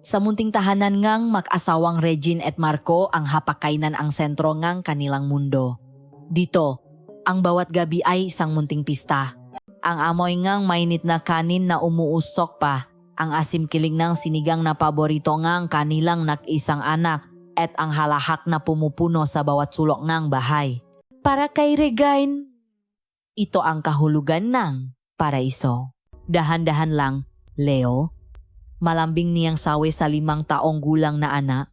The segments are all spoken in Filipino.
Sa munting tahanan ngang mag-asawang Regine at Marco ang hapakainan ang sentro ngang kanilang mundo. Dito, ang bawat gabi ay isang munting pista. Ang amoy ngang mainit na kanin na umuusok pa, ang asim kiling ng sinigang na paborito ngang kanilang nag-isang anak at ang halahak na pumupuno sa bawat sulok ng bahay. Para kay Regine, ito ang kahulugan ng paraiso. Dahan-dahan lang, Leo. Malambing niyang sawi sa 5 taong gulang na anak,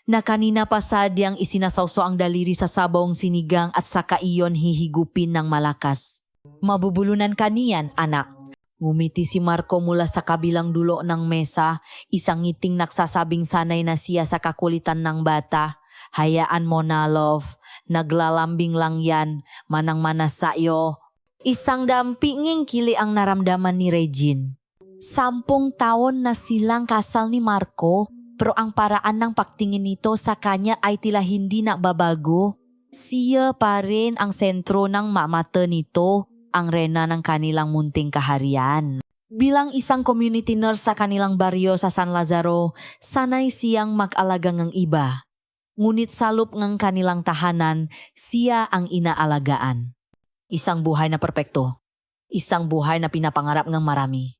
na kanina pa sadyang isinasawso ang daliri sa sabong sinigang at saka iyon hihigupin ng malakas. Mabubulunan ka niyan, anak. Ngumiti si Marco mula sa kabilang dulo ng mesa, isang ngiting nagsasabing sanay na siya sa kakulitan ng bata. Hayaan mo na, love. Naglalambing lang yan, manang-mana sa'yo. Isang dampinging kili ang naramdaman ni Regine. 10 taon na silang kasal ni Marco, pero ang paraan ng pagtingin nito sa kanya ay tila hindi nababago. Siya pa rin ang sentro ng mata nito, ang rena ng kanilang munting kaharian. Bilang isang community nurse sa kanilang baryo sa San Lazaro, sanay siyang mag-alaga ng iba. Ngunit sa loob ng kanilang tahanan, siya ang inaalagaan. Isang buhay na perpekto. Isang buhay na pinapangarap ng marami.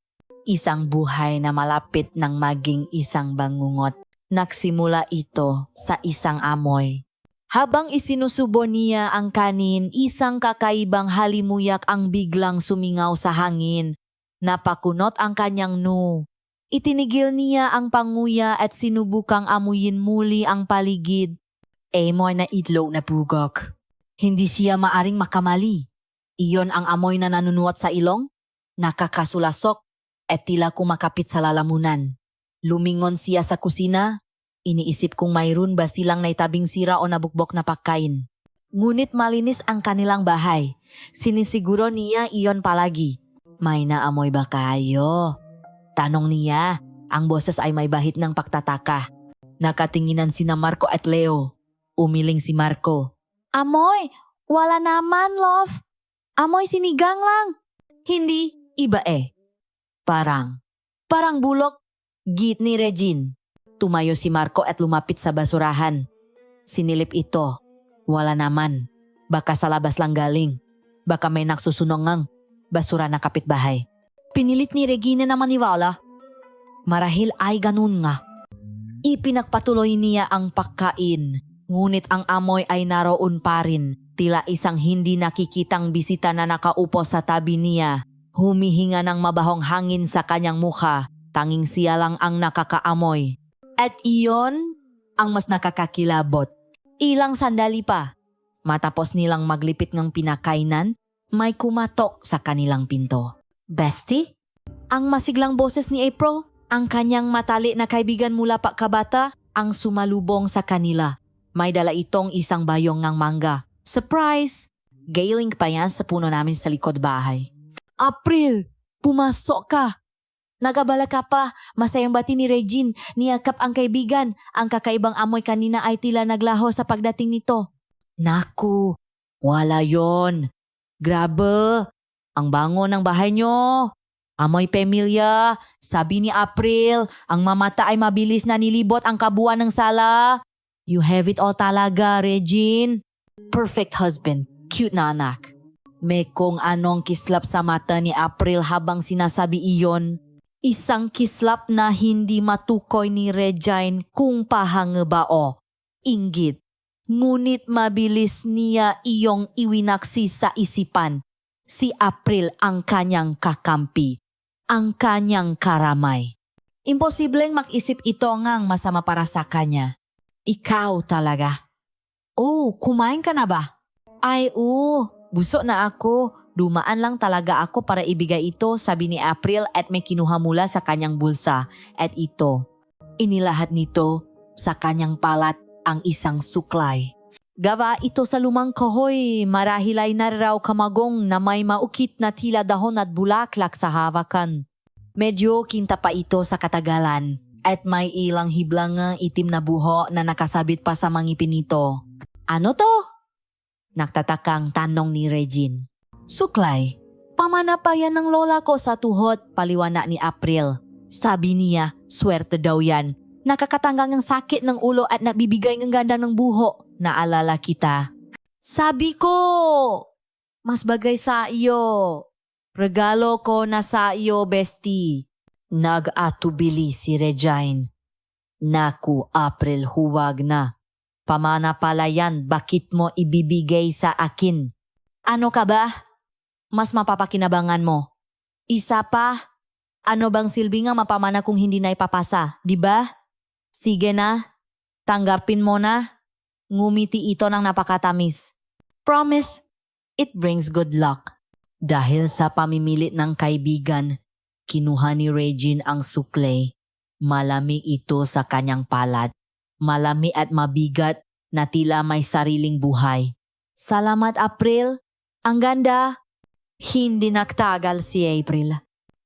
Isang buhay na malapit ng maging isang bangungot. Nagsimula ito sa isang amoy. Habang isinusubo niya ang kanin, isang kakaibang halimuyak ang biglang sumingaw sa hangin. Napakunot ang kanyang noo. Itinigil niya ang panguya at sinubukang amuyin muli ang paligid. Amoy na itlog na bugok. Hindi siya maaring makamali. Iyon ang amoy na nanunuot sa ilong, nakakasulasok, at tila kumakapit sa lalamunan. Lumingon siya sa kusina. Iniisip kung mayroon ba silang naitabing sira o nabukbok na pagkain. Ngunit malinis ang kanilang bahay. Sinisiguro niya iyon palagi. May naamoy ba kayo? Tanong niya. Ang boses ay may bahid ng pagtataka. Nakatinginan sina Marco at Leo. Umiling si Marco. Amoy! Wala naman, love. Amoy sinigang lang. Hindi, iba eh. Parang bulok. Git ni Regine. Tumayo si Marco at lumapit sa basurahan. Sinilip ito. Wala naman. Baka sa labas lang galing. Baka may naksusunong basura na kapitbahay. Pinilit ni Regina na maniwala. Marahil ay ganun nga. Ipinagpatuloy niya ang pagkain. Ngunit ang amoy ay naroon pa rin. Tila isang hindi nakikitang bisita na nakaupo sa tabi niya. Humihinga ng mabahong hangin sa kanyang mukha. Tanging siya lang ang nakakaamoy. At iyon ang mas nakakakilabot. Ilang sandali pa. Matapos nilang maglipit ng pinakainan, may kumatok sa kanilang pinto. Bestie? Ang masiglang boses ni April, ang kanyang matali na kaibigan mula pa kabata, ang sumalubong sa kanila. May dala itong isang bayong ng mangga. Surprise! Gailing pa yan sa puno namin sa likod bahay. April! Pumasok ka! Nagabala ka pa, masayang bati ni Regine, niyakap ang kaibigan. Ang kakaibang amoy kanina ay tila naglaho sa pagdating nito. Naku, wala yon. Grabe, ang bango ng bahay nyo. Amoy pamilya, sabi ni April, ang mamata ay mabilis na nilibot ang kabuuan ng sala. You have it all talaga, Regine. Perfect husband, cute na anak. May kung anong kislap sa mata ni April habang sinasabi iyon. Isang kislap na hindi matukoy ni Regine kung pahangabao. Inggit. Ngunit mabilis niya iyong iwinaksi sa isipan. Si April ang kanyang kakampi. Ang kanyang karamay. Imposibleng mag-isip ito ngang masama para sa kanya. Ikaw talaga. Oh, kumain ka na ba? Ay, busog na ako. Dumaan lang talaga ako para ibigay ito, sabi ni April at may kinuha mula sa kanyang bulsa. At ito, inilahat nito sa kanyang palat ang isang suklay. Gawa ito sa lumang kahoy, marahil ay nararaw kamagong na may maukit na tila dahon at bulaklak sa hawakan. Medyo kinta pa ito sa katagalan at may ilang hiblang itim na buho na nakasabit pa sa mangipin nito. Ano to? Nagtatakang tanong ni Regine. Suklay, pamana pa yan ng lola ko sa tuhod, paliwanag ni April. Sabi niya, swerte daw yan. Nakakatanggang ng sakit ng ulo at nabibigay ng ganda ng buho. Naalala kita. Sabi ko, mas bagay sa iyo. Regalo ko na sa iyo, bestie. Nag-atubili si Regine. Naku, April, huwag na. Pamana pala yan, bakit mo ibibigay sa akin? Ano ka ba? Mas mapapakinabangan mo. Isa pa, ano bang silbi nga mapamana kung hindi na ipapasa, di ba? Sige na, tanggapin mo na. Ngumiti ito ng napakatamis. Promise, it brings good luck. Dahil sa pamimilit ng kaibigan, kinuha ni Regine ang sukle. Malami ito sa kanyang palad. Malami at mabigat na tila may sariling buhay. Salamat, April. Ang ganda. Hindi nagtagal si April.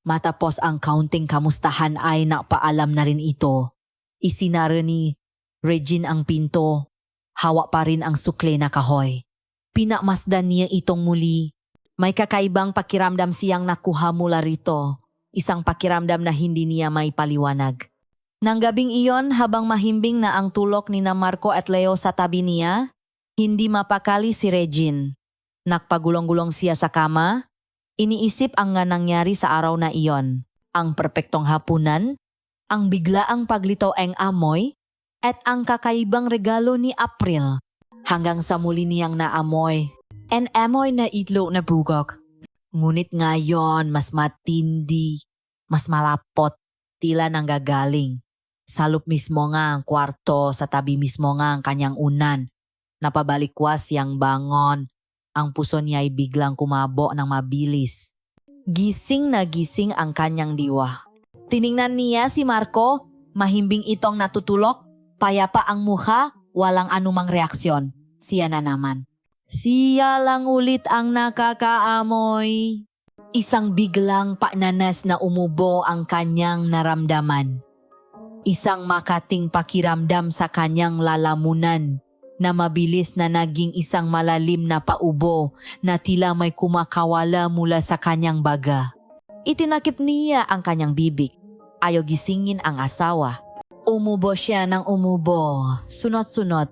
Matapos ang kaunting kamustahan ay napaalam na rin ito. Isinara ni Regine ang pinto. Hawak pa rin ang sukle na kahoy. Pinamasdan niya itong muli. May kakaibang pakiramdam siyang nakuha mula rito. Isang pakiramdam na hindi niya may paliwanag. Nang gabing iyon, habang mahimbing na ang tulok ni na Marco at Leo sa tabi niya, hindi mapakali si Regine. Nakpagulong-gulong siya sa kama. Iniisip ang nga nangyari sa araw na iyon. Ang perpektong hapunan, ang biglaang paglitaw ang amoy, at ang kakaibang regalo ni April. Hanggang sa muli niyang naamoy. An amoy na itlog na bugok. Ngunit ngayon, mas matindi, mas malapot, tila nanggagaling. Salop mismo nga ang kwarto, sa tabi mismo nga ang kanyang unan. Napabalikwas siyang bangon. Ang puso niya ay biglang kumabo ng mabilis. Gising na gising ang kanyang diwa. Tiningnan niya si Marco, mahimbing itong natutulok, payapa ang mukha, walang anumang reaksyon. Siya na naman. Siya lang ulit ang nakakaamoy. Isang biglang pananas na umubo ang kanyang naramdaman. Isang makating pakiramdam sa kanyang lalamunan na mabilis na naging isang malalim na paubo na tila may kumakawala mula sa kanyang baga. Itinakip niya ang kanyang bibig. Ayaw gisingin ang asawa. Umubo siya ng umubo, sunod-sunod,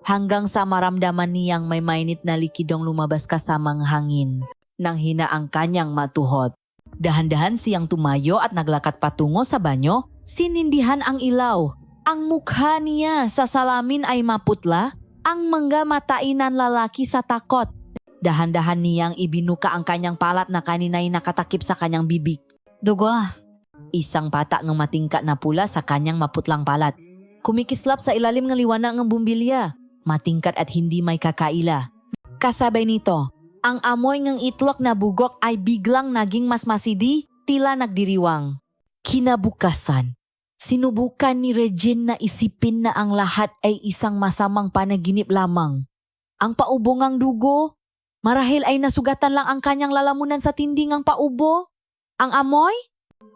hanggang sa maramdaman niyang may mainit na likidong lumabas kasamang hangin. Nang hina ang kanyang matuhod. Dahan-dahan siyang tumayo at naglakat patungo sa banyo. Sinindihan ang ilaw. Ang mukha niya sa salamin ay maputla. Ang mangga matainan lalaki sa takot. Dahan-dahan niyang ibinuka ang kanyang palat na kanina'y nakatakip sa kanyang bibig. Dugo. Isang pata ng matingka na pula sa kanyang maputlang palat. Kumikislap sa ilalim ng liwanag ng bumbilya. Matingkat at hindi may kakaila. Kasabay nito, ang amoy ng itlog na bugok ay biglang naging mas masidi, tila nagdiriwang. Kinabukasan, sinubukan ni Regine na isipin na ang lahat ay isang masamang panaginip lamang. Ang paubongang dugo, marahil ay nasugatan lang ang kanyang lalamunan sa tindingang paubo. Ang amoy,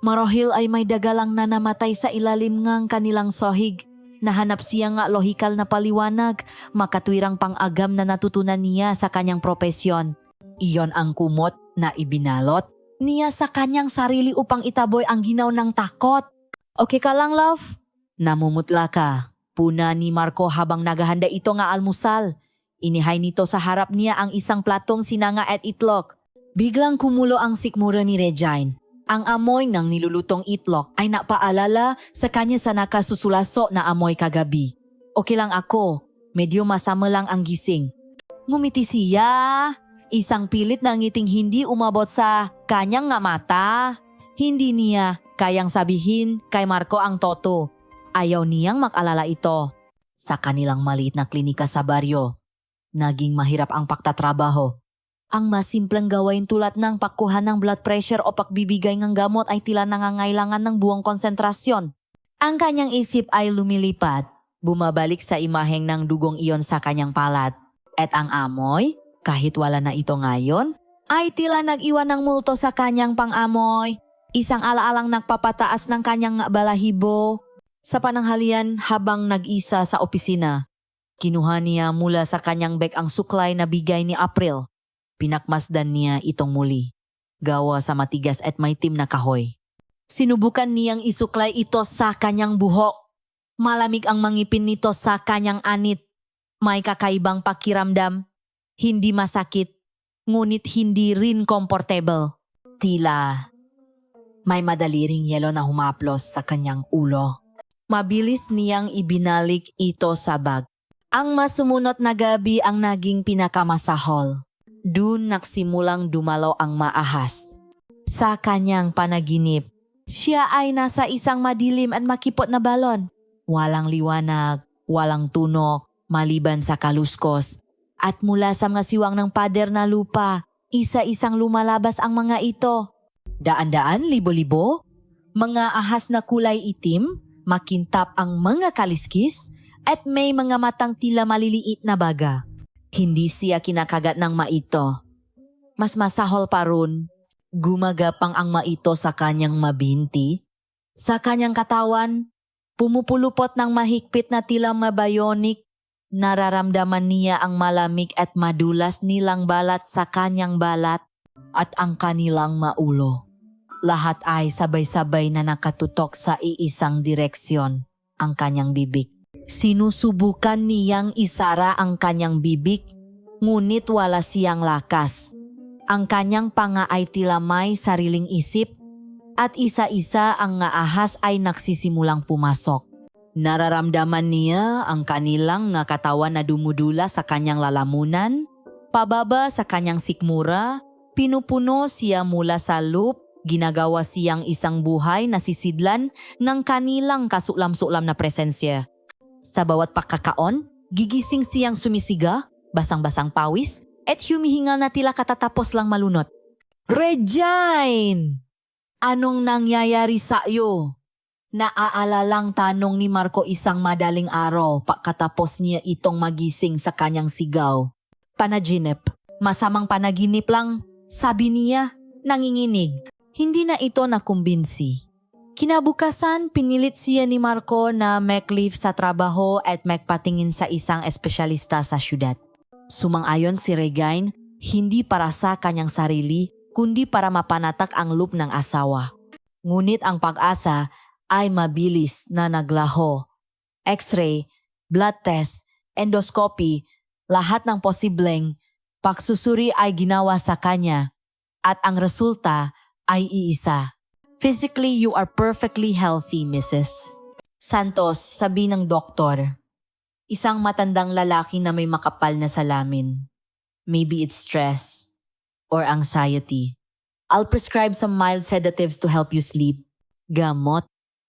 marahil ay may dagalang na namatay sa ilalim ng kanilang sohig. Nahanap siya nga lohikal na paliwanag, makatwirang pang-agam na natutunan niya sa kanyang propesyon. Iyon ang kumot na ibinalot niya sa kanyang sarili upang itaboy ang ginaw ng takot. Okay ka lang, love? Namumutla ka. Puna ni Marco habang naghahanda ito nga almusal. Inihay nito sa harap niya ang isang platong sinanga at itlog. Biglang kumulo ang sikmura ni Regine. Ang amoy ng nilulutong itlog ay napaalala sa kanya sa nakasusulaso na amoy kagabi. Okay lang ako, medyo masama lang ang gising. Ngumiti siya. Isang pilit na ngiting hindi umabot sa kanyang nga mata. Hindi niya kayang sabihin kay Marco ang toto. Ayaw niyang mag-alala ito. Sa kanilang maliit na klinika sa baryo, naging mahirap ang pagtatrabaho. Ang mas simpleng gawain tulad ng pagkuha ng blood pressure o pagbibigay ng gamot ay tila nangangailangan ng buong konsentrasyon. Ang kanyang isip ay lumilipat, bumabalik sa imaheng ng dugong iyon sa kanyang palat. At ang amoy, kahit wala na ito ngayon, ay tila nag-iwan ng multo sa kanyang pang-amoy. Isang alaalang nagpapataas ng kanyang balahibo. Sa pananghalian habang nag-isa sa opisina, kinuha niya mula sa kanyang bag ang suklay na bigay ni April. Pinakmasdan niya itong muli. Gawa sa matigas at maitim na kahoy. Sinubukan niyang isuklay ito sa kanyang buhok. Malamig ang mangipin nito sa kanyang anit. May kakaibang pakiramdam. Hindi masakit, ngunit hindi rin comfortable. Tila may madali ring yelo na humaplos sa kanyang ulo. Mabilis niyang ibinalik ito sa bag. Ang masumunod na gabi ang naging pinakamasahol. Doon nagsimulang dumalo ang maahas. Sa kanyang panaginip, siya ay nasa isang madilim at makipot na balon. Walang liwanag, walang tunok, maliban sa kaluskos. At mula sa mga siwang ng pader na lupa, isa-isang lumalabas ang mga ito. Daan-daan, libo-libo, mga ahas na kulay itim, makintab ang mga kaliskis, at may mga matang tila maliliit na baga. Hindi siya kinakagat ng maito. Mas masahol pa ron, gumagapang ang maito sa kanyang mabinti. Sa kanyang katawan, pumupulupot ng mahigpit na tila mabayonik. Nararamdaman niya ang malamig at madulas nilang balat sa kanyang balat at ang kanilang maulo. Lahat ay sabay-sabay na nakatutok sa iisang direksyon, ang kanyang bibig. Sinusubukan niyang isara ang kanyang bibig, ngunit wala siyang lakas. Ang kanyang panga ay tila may sariling isip at isa-isa ang nga ahas ay nagsisimulang pumasok. Nararamdaman niya ang kanilang nga katawan na dumudula sa kanyang lalamunan, pababa sa kanyang sikmura, pinupuno siya mula sa loop, ginagawa siyang isang buhay na sisidlan ng kanilang kasulam-sulam na presensya. Sa bawat pagkakaon, gigising siyang sumisiga, basang-basang pawis, at humihingal na tila katatapos lang malunot. Regine! Anong nangyayari sa iyo? Naaalalang tanong ni Marco isang madaling araw pagkatapos niya itong magising sa kanyang sigaw. Panaginip. Masamang panaginip lang, sabi niya, nanginginig. Hindi na ito nakumbinsi. Kinabukasan, pinilit siya ni Marco na mag-leave sa trabaho at magpatingin sa isang espesyalista sa syudad. Sumang-ayon si Regine, hindi para sa kanyang sarili, kundi para mapanatak ang loop ng asawa. Ngunit ang pag-asa ay mabilis na naglaho. X-ray, blood test, endoscopy, lahat ng posibleng pagsusuri ay ginawa sa kanya at ang resulta ay iisa. Physically, you are perfectly healthy, Mrs. Santos, sabi ng doktor. Isang matandang lalaki na may makapal na salamin. Maybe it's stress or anxiety. I'll prescribe some mild sedatives to help you sleep. Gamot,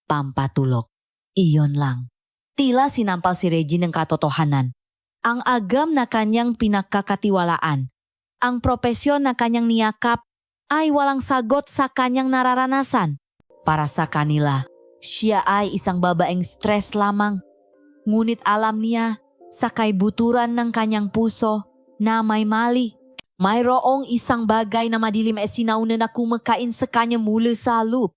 pampatulog. Iyon lang. Tila sinampal si Regine ng katotohanan. Ang agam na kanyang pinagkakatiwalaan. Ang propesyon na kanyang niyakap ay walang sagot sa kanyang nararanasan. Para sa kanila, siya ay isang babaeng stress lamang. Ngunit alam niya, sa kaibuturan ng kanyang puso na may mali. Mayroong isang bagay na madilim ay sinauna na kumakain sa kanya mula sa loop.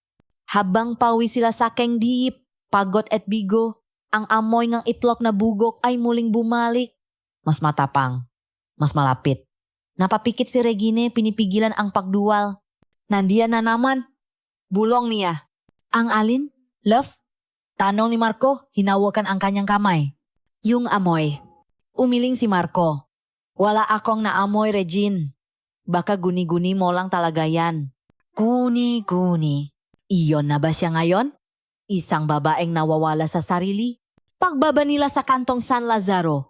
Habang pawi sila sa keng diip, pagod at bigo, ang amoy ng itlog na bugok ay muling bumalik. Mas matapang, mas malapit. Napapikit si Regine, pinipigilan ang pagduwal. Nandiyan na naman. Bulong niya. Ang alin? Love? Tanong ni Marco, hinawakan ang kanyang kamay. Yung amoy. Umiling si Marco. Wala akong naamoy, Regine. Baka guni-guni mo lang talaga yan. Guni-guni. Iyon na ba siya ngayon? Isang babaeng nawawala sa sarili? Pagbaba nila sa kantong San Lazaro,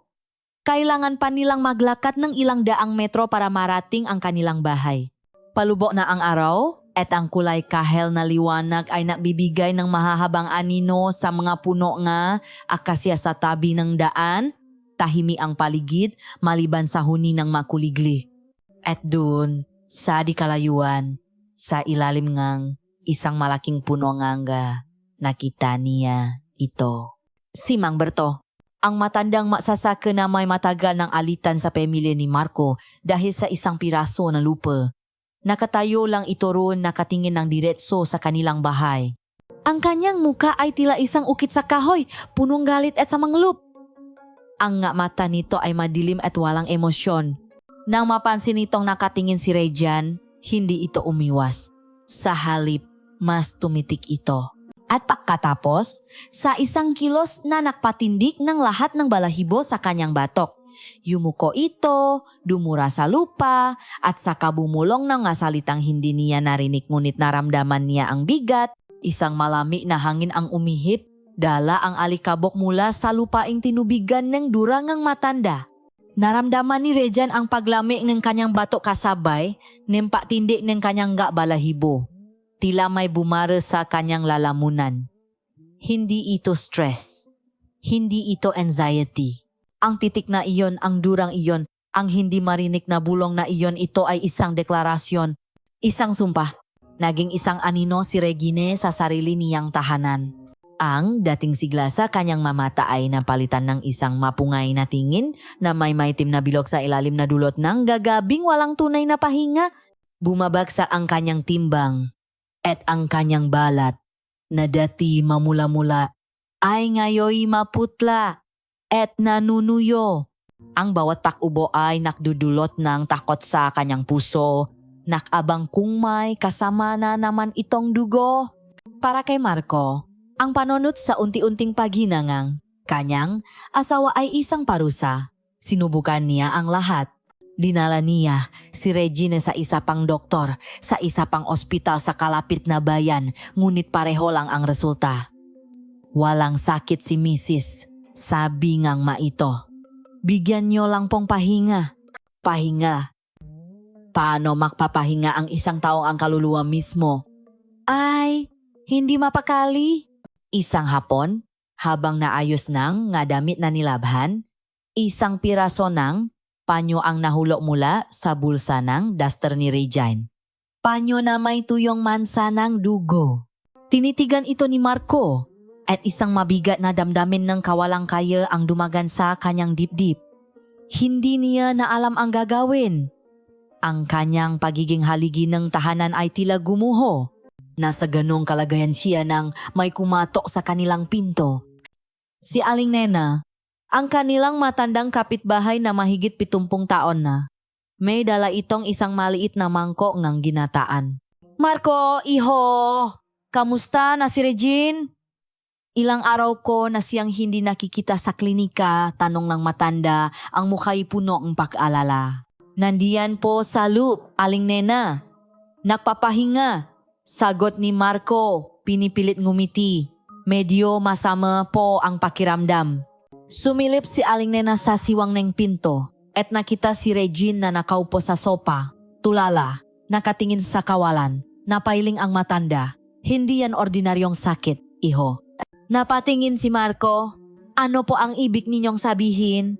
kailangan pa nilang maglakad ng ilang daang metro para marating ang kanilang bahay. Palubok na ang araw at ang kulay kahel na liwanag ay nagbibigay ng mahahabang anino sa mga puno nga akasya sa tabi ng daan. Tahimi ang paligid maliban sa huni ng makuligli. At doon, sa di kalayuan, sa ilalim ngang isang malaking puno nga nakita niya ito. Si Mang Berto, ang matandang magsasaka na may matagal ng alitan sa pamilya ni Marco dahil sa isang piraso ng lupa. Nakatayo lang ito roon nakatingin ng diretso sa kanilang bahay. Ang kanyang muka ay tila isang ukit sa kahoy, punong galit at samanglop. Ang nga mata nito ay madilim at walang emosyon. Nang mapansin nitong nakatingin si Regine, hindi ito umiwas. Sa halip, Mas tumitik ito. At pagkatapos, sa isang kilos na nakpatindik ng lahat ng balahibo sa kanyang batok. Yumuko ito, dumura sa lupa, at saka bumulong ng mga salitang hindi niya narinig ngunit naramdaman niya ang bigat. Isang malamig na hangin ang umihip, dala ang alikabok mula sa lupaing tinubigan ng durangang matanda. Naramdaman ni Rejan ang paglamig ng kanyang batok kasabay, ng patindik ng kanyang balahibo. Tila may bumara sa kanyang lalamunan. Hindi ito stress. Hindi ito anxiety. Ang titik na iyon, ang durang iyon, ang hindi marinig na bulong na iyon, ito ay isang deklarasyon, isang sumpah. Naging isang anino si Regine sa sarili niyang tahanan. Ang dating sigla sa kanyang mamata ay napalitan ng isang mapungay na tingin na may maitim na bilog sa ilalim na dulot ng gagabing walang tunay na pahinga. Bumabagsak ang kanyang timbang at ang kanyang balat na dati mamula-mula ay ngayoy maputla at nanunuyo. Ang bawat pakubo ay nakdudulot ng takot sa kanyang puso. Nakabang kung may kasama na naman itong dugo. Para kay Marco, ang panunot sa unti-unting paghinangang kanyang asawa ay isang parusa. Sinubukan niya ang lahat. Dinala niya si Regine sa isa pang doktor, sa isa pang ospital sa kalapit na bayan, ngunit pareho lang ang resulta. Walang sakit si Mrs. Sabi ngang maito. Bigyan niyo lang pong pahinga. Pahinga. Paano magpapahinga ang isang taong ang kaluluwa mismo? Ay, hindi mapakali. Isang hapon, habang naayos ng nga damit na nilabhan, isang piraso ng panyo ang nahulo mula sa bulsa ng duster ni Regine. Panyo na may tuyong mansa ng dugo. Tinitigan ito ni Marco at isang mabigat na damdamin ng kawalang kaya ang dumagan sa kanyang dibdib. Hindi niya na alam ang gagawin. Ang kanyang pagiging haligi ng tahanan ay tila gumuho. Nasa ganong kalagayan siya nang may kumatok sa kanilang pinto. Si Aling Nena, ang kanilang matandang kapitbahay na mahigit 70 taon na. May dala itong isang maliit na mangkok ng ginataan. Marco, iho! Kamusta na si Regine? Ilang araw ko na siyang hindi nakikita sa klinika, tanong ng matanda, ang mukha'y puno ng pag-alala. Nandiyan po sa loop, Aling Nena. Nagpapahinga. Sagot ni Marco, pinipilit ngumiti. Medyo masama po ang pakiramdam. Sumilip si Aling Nena sa siwang ng pinto at nakita si Regine na nakaupo sa sopa. Tulala, nakatingin sa kawalan. Napailing ang matanda. Hindi yan ordinaryong sakit, iho. Napatingin si Marco. Ano po ang ibig ninyong sabihin?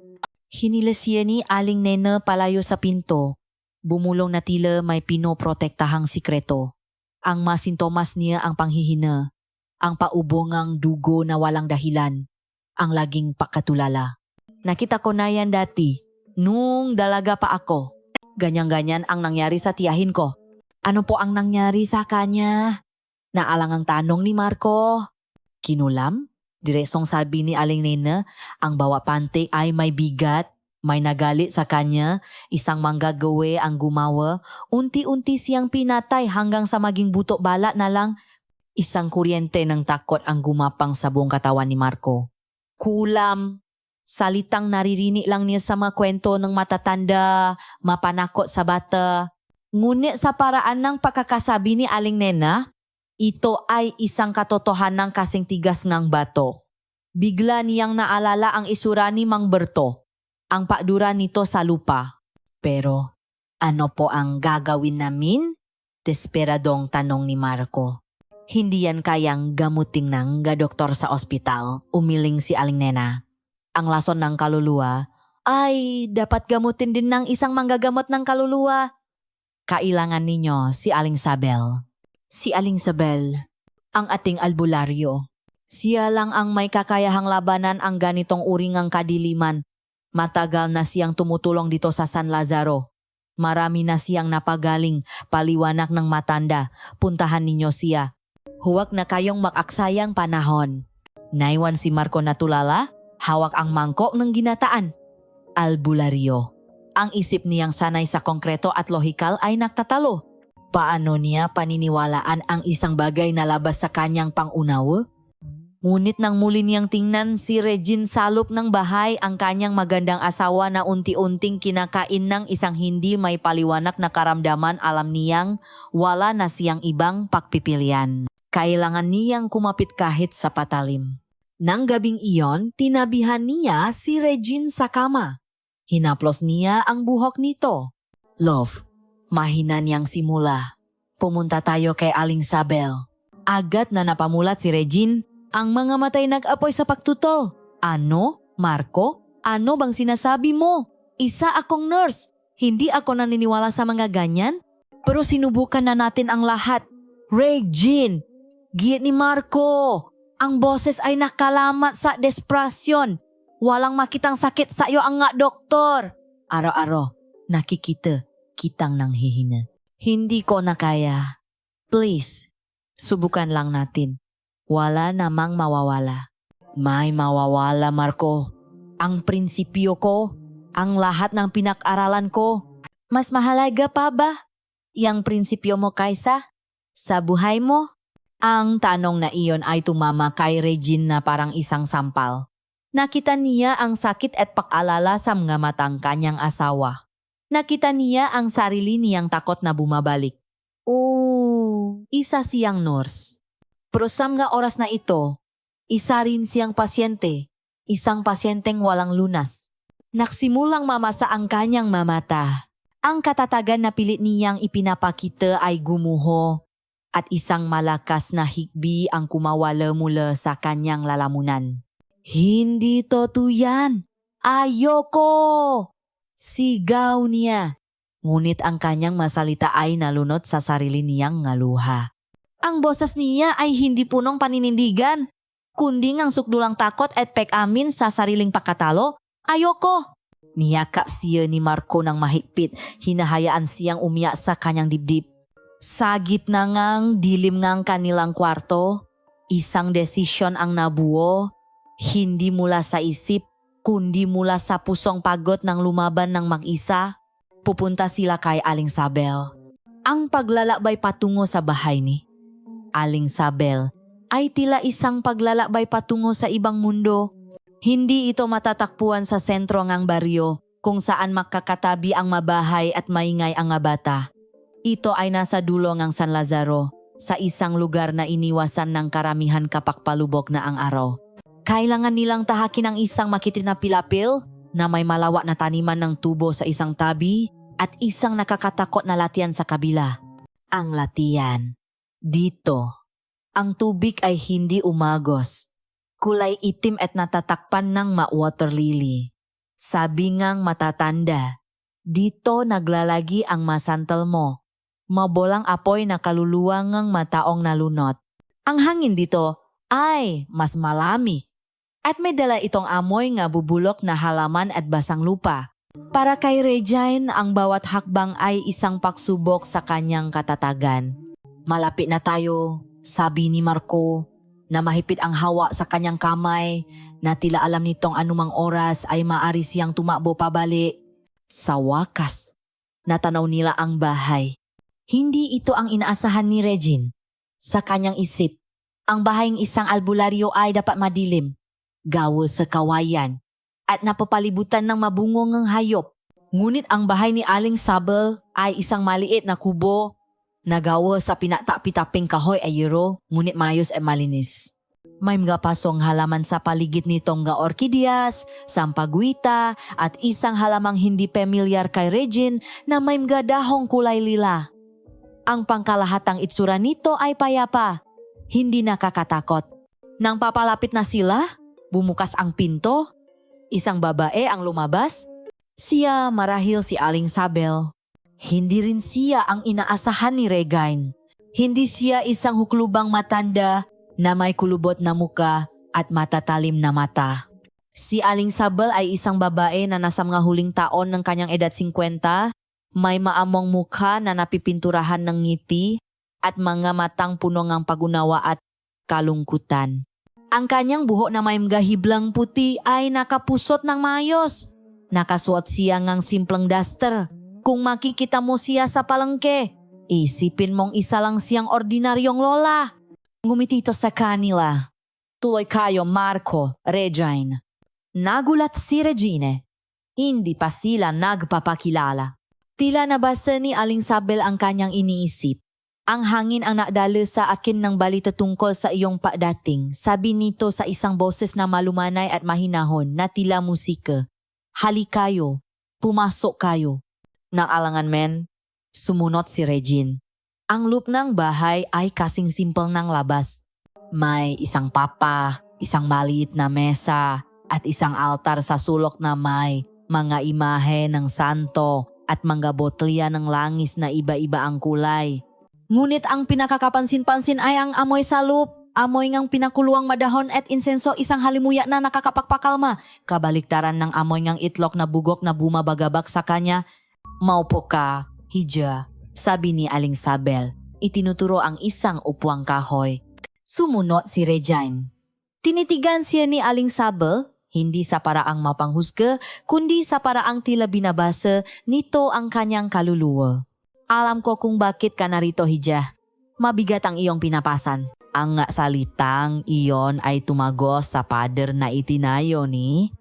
Hinilas siya ni Aling Nena palayo sa pinto. Bumulong na tila may pinoprotektahang sikreto. Ang masintomas niya ang panghihina. Ang paubongang dugo na walang dahilan. Ang laging pakatulala. Nakita ko na yan dati, nung dalaga pa ako. Ganyan-ganyan ang nangyari sa tiyahin ko. Ano po ang nangyari sa kanya? Naalang ang tanong ni Marco. Kinulam? Diresong sabi ni Aling Nena, ang bawa pante ay may bigat, may nagalit sa kanya, isang manggagawe ang gumawa, unti-unti siyang pinatay hanggang sa maging buto balat na lang. Isang kuryente ng takot ang gumapang sa buong katawan ni Marco. Kulam. Salitang naririnig lang niya sa mga kwento ng matatanda, mapanakot sa bata. Ngunit sa paraan ng pagkakasabi ni Aling Nena, ito ay isang katotohanan kasing tigas ng bato. Bigla niyang naalala ang isura ni Mang Berto, ang pakdura nito sa lupa. Pero ano po ang gagawin namin? Desperadong tanong ni Marco. Hindi yan kayang gamuting ng doktor sa ospital, umiling si Aling Nena. Ang lason ng kaluluwa ay dapat gamutin din ng isang manggagamot ng kaluluwa. Kailangan ninyo si Aling Sabel. Si Aling Sabel, ang ating albularyo. Siya lang ang may kakayahang labanan ang ganitong uringang kadiliman. Matagal na siyang tumutulong dito sa San Lazaro. Marami na siyang napagaling, paliwanag ng matanda. Puntahan ninyo siya. Huwag na kayong mag-aksayang panahon. Naiwan si Marco na tulala, hawak ang mangkok ng ginataan. Albularyo. Ang isip niyang sanay sa konkreto at lohikal ay nagtatalo. Paano niya paniniwalaan ang isang bagay na labas sa kanyang pangunawa? Ngunit nang muli niyang tingnan si Regine sa loob ng bahay ang kanyang magandang asawa na unti-unting kinakain ng isang hindi may paliwanag na karamdaman, alam niyang wala na siyang ibang pagpipilian. Kailangan niyang kumapit kahit sa patalim. Nang gabing iyon, tinabihan niya si Regine sa kama. Hinaplos niya ang buhok nito. Love, mahina niyang simula. Pumunta tayo kay Aling Sabel. Agad na napamulat si Regine. Ang mga matay nag-apoy sa pagtutol. Ano? Marco? Ano bang sinasabi mo? Isa akong nurse. Hindi ako naniniwala sa mga ganyan. Pero sinubukan na natin ang lahat. Regine! Giyet ni Marco! Ang boses ay nakalamat sa desperasyon. Walang makitang sakit sa iyo ang nga doktor. Araw-araw, nakikita kitang nanghihina. Hindi ko na kaya. Please, subukan lang natin. Wala namang mawawala. May mawawala, Marco. Ang prinsipyo ko, ang lahat ng pinag-aralan ko. Mas mahalaga pa ba? Yang prinsipyo mo kaysa sa buhay mo? Ang tanong na iyon ay tumama kay Regine na parang isang sampal. Nakita niya ang sakit at pag-alala sa mga matang kanyang asawa. Nakita niya ang sarili niyang takot na bumabalik. Isa siyang nurse. Pero sa mga oras na ito, isa rin siyang pasyente, isang pasyenteng walang lunas. Nagsimulang mamasa ang kanyang mamata. Ang katatagan na pilit niyang ipinapakita ay gumuho at isang malakas na hikbi ang kumawala mula sa kanyang lalamunan. Hindi totoo yan! Ayoko! Sigaw niya. Ngunit ang kanyang masalita ay nalunod sa sarili niyang ngaluha. Ang boses niya ay hindi punong paninindigan, kundi ang sukdulang takot at pag-amin sa sariling pagkatalo. Ayoko! Niyakap siya ni Marco ng mahigpit, hinahayaan siyang umiyak sa kanyang dibdib. Sa gitna ngang dilim ngang kanilang kwarto, isang desisyon ang nabuo, hindi mula sa isip, kundi mula sa pusong pagod ng lumaban ng mag-isa. Pupunta sila kay Aling Sabel. Ang paglalakbay patungo sa bahay ni Aling Sabel ay tila isang paglalakbay patungo sa ibang mundo. Hindi ito matatakpuan sa sentro ng baryo kung saan makakatabi ang mabahay at maingay ang mga bata. Ito ay nasa dulo ng San Lazaro, sa isang lugar na iniwasan ng karamihan kapag palubog na ang araw. Kailangan nilang tahakin ang isang makitit na pilapil na may malawak na taniman ng tubo sa isang tabi at isang nakakatakot na latian sa kabila. Ang latian. Dito, ang tubig ay hindi umagos. Kulay itim at natatakpan ng water lily. Sabi ngang matatanda, dito naglalagi ang masantal mo. Mabolang apoy na kaluluwa ngang mataong nalunot. Ang hangin dito ay mas malami. At may dala itong amoy nga bubulok na halaman at basang lupa. Para kay Regine, ang bawat hakbang ay isang pagsubok sa kanyang katatagan. Malapit na tayo, sabi ni Marco, na mahipit ang hawa sa kanyang kamay, na tila alam nitong anumang oras ay maaari siyang tumakbo pabalik. Sa wakas, natanaw nila ang bahay. Hindi ito ang inaasahan ni Regine. Sa kanyang isip, ang bahayng isang albularyo ay dapat madilim, gawa sa kawayan, at napapalibutan ng mabungong hayop. Ngunit ang bahay ni Aling Sabel ay isang maliit na kubo, nagawa sa pinatapitaping kahoy ay ngunit mayos at malinis. May mga pasong halaman sa paligid nitong nga orkidyas, sampaguita at isang halamang hindi pamilyar kay Regine na may mga dahong kulay lila. Ang pangkalahatang itsura nito ay payapa, hindi nakakatakot. Nang papalapit na sila, bumukas ang pinto. Isang babae ang lumabas. Siya marahil si Aling Sabel. Hindi rin siya ang inaasahan ni Regine. Hindi siya isang huklubang matanda na may kulubot na muka at matatalim na mata. Si Aling Sabel ay isang babae na nasa mga huling taon ng kanyang edad 50, may maamong mukha na napipinturahan ng ngiti at mga matang puno ng pagunawa at kalungkutan. Ang kanyang buhok na may mga hiblang puti ay nakapusot ng mayos. Nakasuot siya ng simpleng duster. Kung makikita mo siya sa palengke, Isipin mong isa lang siyang ordinaryong lola. Ngumitito sa kanila. Tuloy kayo, Marco, Regine. Nagulat si Regine. Hindi pa sila nagpapakilala. Tila nabasa ni Aling Sabel ang kanyang iniisip. Ang hangin ang nadala sa akin ng balita tungkol sa iyong pagdating. Sabi nito sa isang boses na malumanay at mahinahon na tila musika. Hali kayo, pumasok kayo. Nang alangan men, sumunod si Regine. Ang loop ng bahay ay kasing simple ng labas. May isang papa, isang maliit na mesa, at isang altar sa sulok na may mga imahe ng santo at mga botelya ng langis na iba-iba ang kulay. Ngunit ang pinakakapansin-pansin ay ang amoy sa loop. Amoy ngang pinakuluang madahon at insenso, isang halimuyak na nakakapagpakalma. Kabaliktaran ng amoy ngang itlog na bugok na bumabagabak sa kanya. Maupo ka, Hija, sabi ni Aling Sabel. Itinuturo ang isang upuang kahoy. Sumunod si Regine. Tinitigan siya ni Aling Sabel, hindi sa paraang mapanghusga, kundi sa paraang tila binabasa nito ang kanyang kaluluwa. Alam ko kung bakit ka narito, Hija. Mabigat ang iyong pinapasan. Ang salitang iyon ay tumagos sa pader na itinayo ni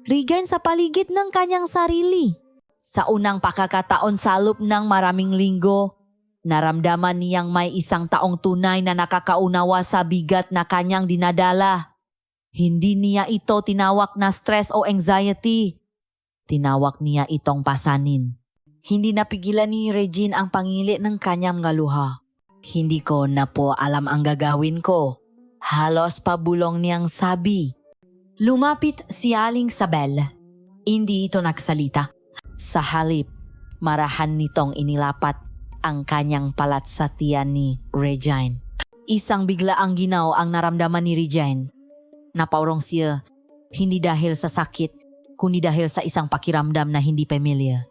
Regine sa paligid ng kanyang sarili. Sa unang pakakataon sa loob ng maraming linggo, naramdaman niyang may isang taong tunay na nakakaunawa sa bigat na kanyang dinadala. Hindi niya ito tinawag na stress o anxiety. Tinawag niya itong pasanin. Hindi napigilan ni Regine ang pangili ng kanyang mga luha. Hindi ko na po alam ang gagawin ko. Halos pabulong niyang sabi. Lumapit si Aling Sabel. Hindi ito nagsalita. Sa halip, marahan nitong inilapat ang kanyang palat sa tiyan ni Regine. Isang bigla ang ginaw ang naramdaman ni Regine. Napaurong siya, hindi dahil sa sakit, kundi dahil sa isang pakiramdam na hindi pamilya.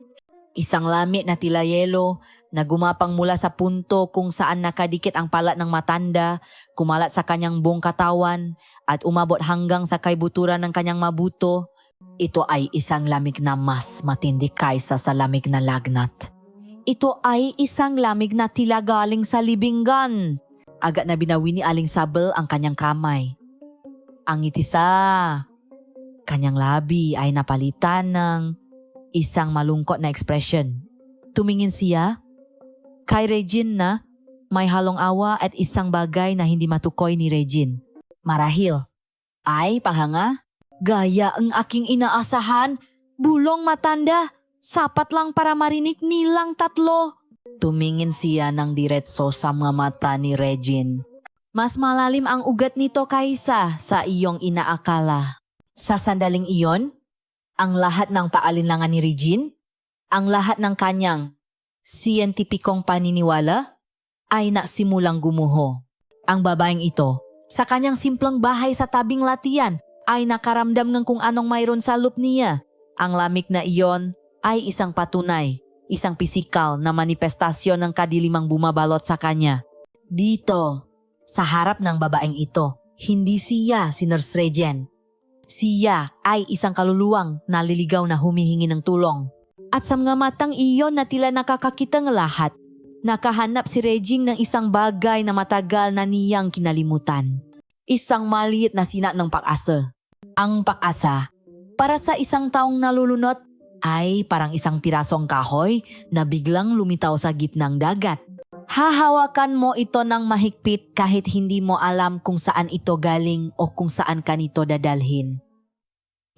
Isang lamig na tila yelo na gumapang mula sa punto kung saan nakadikit ang palat ng matanda, kumalat sa kanyang buong katawan at umabot hanggang sa kaibuturan ng kanyang mabuto. Ito ay isang lamig na mas matindi kaysa sa lamig na lagnat. Ito ay isang lamig na tila galing sa libingan. Agad na binawi ni Aling Sabel ang kanyang kamay. Ang itisa, kanyang labi ay napalitan ng isang malungkot na ekspresyon. Tumingin siya kay Regine na may halong awa at isang bagay na hindi matukoy ni Regine. Marahil ay pahanga? Gaya ang aking inaasahan, bulong matanda, sapat lang para marinig nilang tatlo. Tumingin siya ng diretso sa mga mata ni Regine. Mas malalim ang ugat nito kaysa sa iyong inaakala. Sa sandaling iyon, ang lahat ng paalinlangan ni Regine, ang lahat ng kanyang siyentipikong paniniwala ay nasimulang gumuho. Ang babaeng ito, sa kanyang simpleng bahay sa tabing latian, ay nakaramdam ng kung anong mayroon sa loob niya. Ang lamig na iyon ay isang patunay, isang pisikal na manifestasyon ng kadilimang bumabalot sa kanya. Dito, sa harap ng babaeng ito, hindi siya si Nurse Regine. Siya ay isang kaluluwang naliligaw na humihingi ng tulong. At sa mga matang iyon na tila nakakakita ng lahat, nakahanap si Regine ng isang bagay na matagal na niyang kinalimutan. Isang maliit na sina ng pag-asa. Ang pag-asa, para sa isang taong nalulunod, ay parang isang pirasong kahoy na biglang lumitaw sa gitnang dagat. Hahawakan mo ito ng mahigpit kahit hindi mo alam kung saan ito galing o kung saan ka nito dadalhin.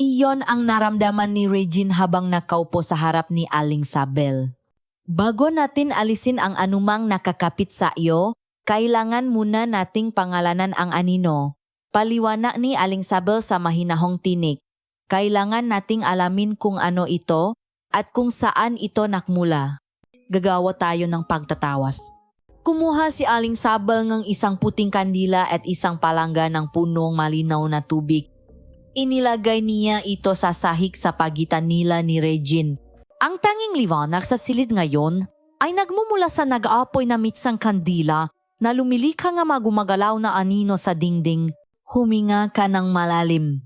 Iyon ang naramdaman ni Regine habang nakaupo sa harap ni Aling Sabel. Bago natin alisin ang anumang nakakapit sa iyo, kailangan muna nating pangalanan ang anino. Paliwanag ni Aling Sabel sa mahinahong tinig. Kailangan nating alamin kung ano ito at kung saan ito nakmula. Gagawa tayo ng pagtatawas. Kumuha si Aling Sabel ng isang puting kandila at isang palangga ng punong malinaw na tubig. Inilagay niya ito sa sahig sa pagitan nila ni Regine. Ang tanging liwanag sa silid ngayon ay nagmumula sa nag-aapoy na mitsang kandila na lumilikha nga magumagalaw na anino sa dingding. Huminga ka ng malalim.